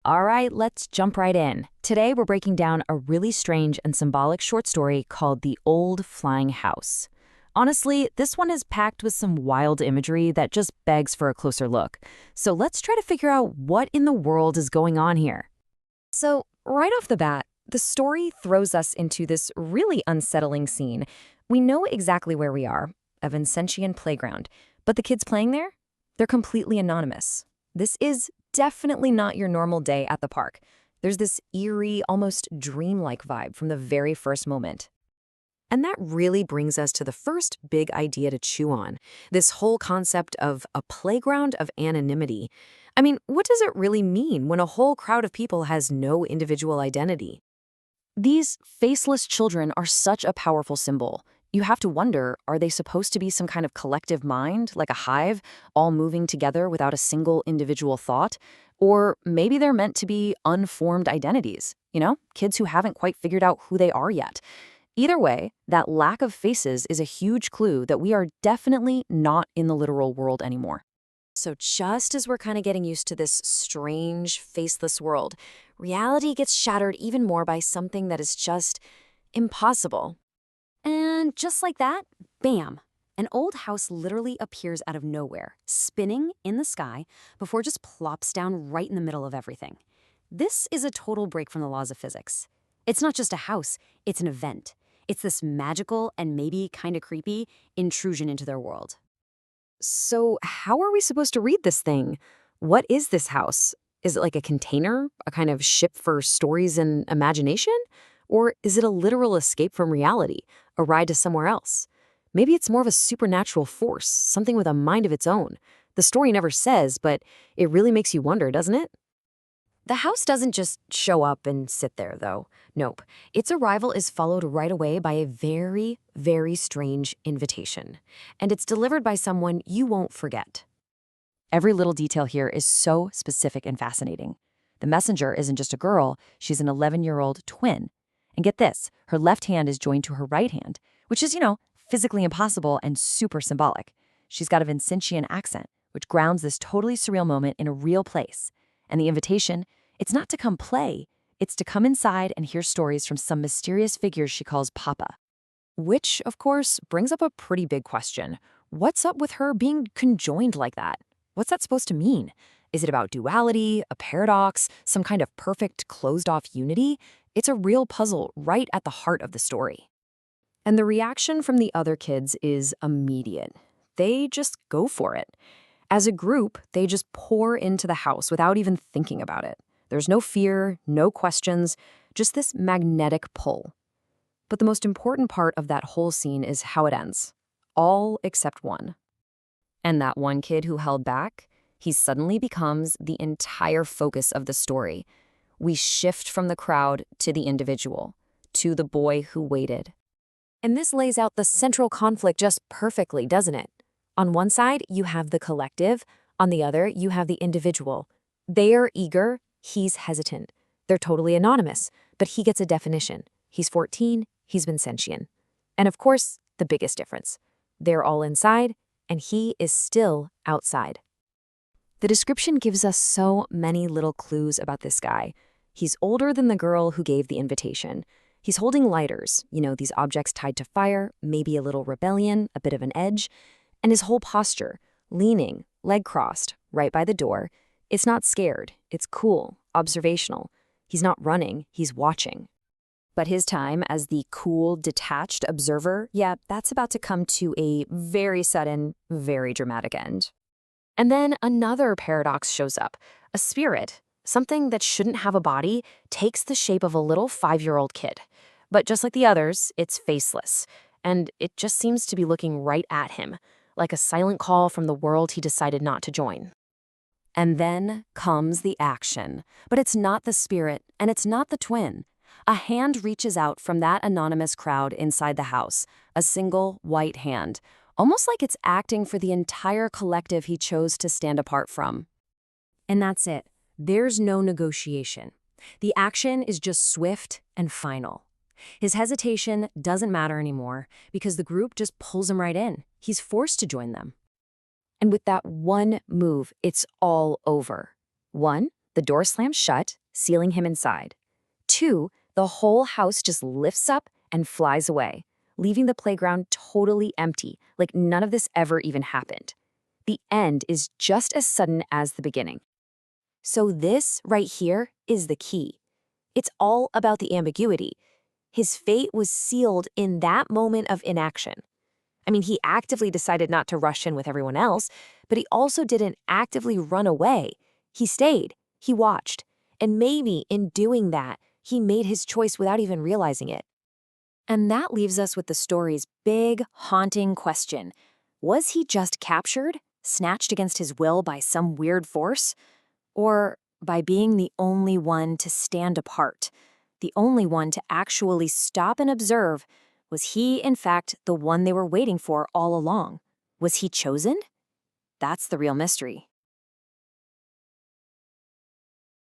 All right, let's jump right in. Today, we're breaking down a really strange and symbolic short story called The Old Flying House. Honestly, this one is packed with some wild imagery that just begs for a closer look. So let's try to figure out what in the world is going on here. So, right off the bat, the story throws us into this really unsettling scene. We know exactly where we are, a Vincentian playground, but the kids playing there? They're completely anonymous. This is definitely not your normal day at the park. There's this eerie, almost dreamlike vibe from the very first moment. And that really brings us to the first big idea to chew on, this whole concept of a playground of anonymity. I mean, what does it really mean when a whole crowd of people has no individual identity? These faceless children are such a powerful symbol. You have to wonder, are they supposed to be some kind of collective mind, like a hive, all moving together without a single individual thought? Or maybe they're meant to be unformed identities, kids who haven't quite figured out who they are yet. Either way, that lack of faces is a huge clue that we are definitely not in the literal world anymore. So just as we're kind of getting used to this strange, faceless world, reality gets shattered even more by something that is just impossible. And just like that, bam, an old house literally appears out of nowhere, spinning in the sky before it just plops down right in the middle of everything. This is a total break from the laws of physics. It's not just a house, it's an event. It's this magical and maybe kind of creepy intrusion into their world. So how are we supposed to read this thing? What is this house? Is it like a container, a kind of ship for stories and imagination? Or is it a literal escape from reality, a ride to somewhere else? Maybe it's more of a supernatural force, something with a mind of its own. The story never says, but it really makes you wonder, doesn't it? The house doesn't just show up and sit there, though. Nope. Its arrival is followed right away by a very, very strange invitation. And it's delivered by someone you won't forget. Every little detail here is so specific and fascinating. The messenger isn't just a girl, she's an 11-year-old twin. And get this, her left hand is joined to her right hand, which is, physically impossible and super symbolic. She's got a Vincentian accent, which grounds this totally surreal moment in a real place. And the invitation, it's not to come play, it's to come inside and hear stories from some mysterious figures she calls Papa. Which, of course, brings up a pretty big question. What's up with her being conjoined like that? What's that supposed to mean? Is it about duality, a paradox, some kind of perfect closed-off unity? It's a real puzzle right at the heart of the story. And the reaction from the other kids is immediate. They just go for it. As a group, they just pour into the house without even thinking about it. There's no fear, no questions, just this magnetic pull. But the most important part of that whole scene is how it ends. All except one. And that one kid who held back, he suddenly becomes the entire focus of the story. We shift from the crowd to the individual, to the boy who waited. And this lays out the central conflict just perfectly, doesn't it? On one side, you have the collective. On the other, you have the individual. They are eager, he's hesitant. They're totally anonymous, but he gets a definition. He's 14, he's Vincentian. And of course, the biggest difference. They're all inside, and he is still outside. The description gives us so many little clues about this guy. He's older than the girl who gave the invitation. He's holding lighters, these objects tied to fire, maybe a little rebellion, a bit of an edge. And his whole posture, leaning, leg crossed, right by the door, it's not scared, it's cool, observational. He's not running, he's watching. But his time as the cool, detached observer, that's about to come to a very sudden, very dramatic end. And then another paradox shows up. A spirit, something that shouldn't have a body, takes the shape of a little 5-year-old kid. But just like the others, it's faceless. And it just seems to be looking right at him, like a silent call from the world he decided not to join. And then comes the action. But it's not the spirit, and it's not the twin. A hand reaches out from that anonymous crowd inside the house, a single white hand, almost like it's acting for the entire collective he chose to stand apart from. And that's it. There's no negotiation. The action is just swift and final. His hesitation doesn't matter anymore because the group just pulls him right in. He's forced to join them. And with that one move, it's all over. One, The door slams shut, sealing him inside. 2, the whole house just lifts up and flies away, leaving the playground totally empty, like none of this ever even happened. The end is just as sudden as the beginning. So this right here is the key. It's all about the ambiguity. His fate was sealed in that moment of inaction. I mean, he actively decided not to rush in with everyone else, but he also didn't actively run away. He stayed, he watched, and maybe in doing that, he made his choice without even realizing it. And that leaves us with the story's big, haunting question. Was he just captured, snatched against his will by some weird force? Or by being the only one to stand apart, the only one to actually stop and observe? Was he, in fact, the one they were waiting for all along? Was he chosen? That's the real mystery.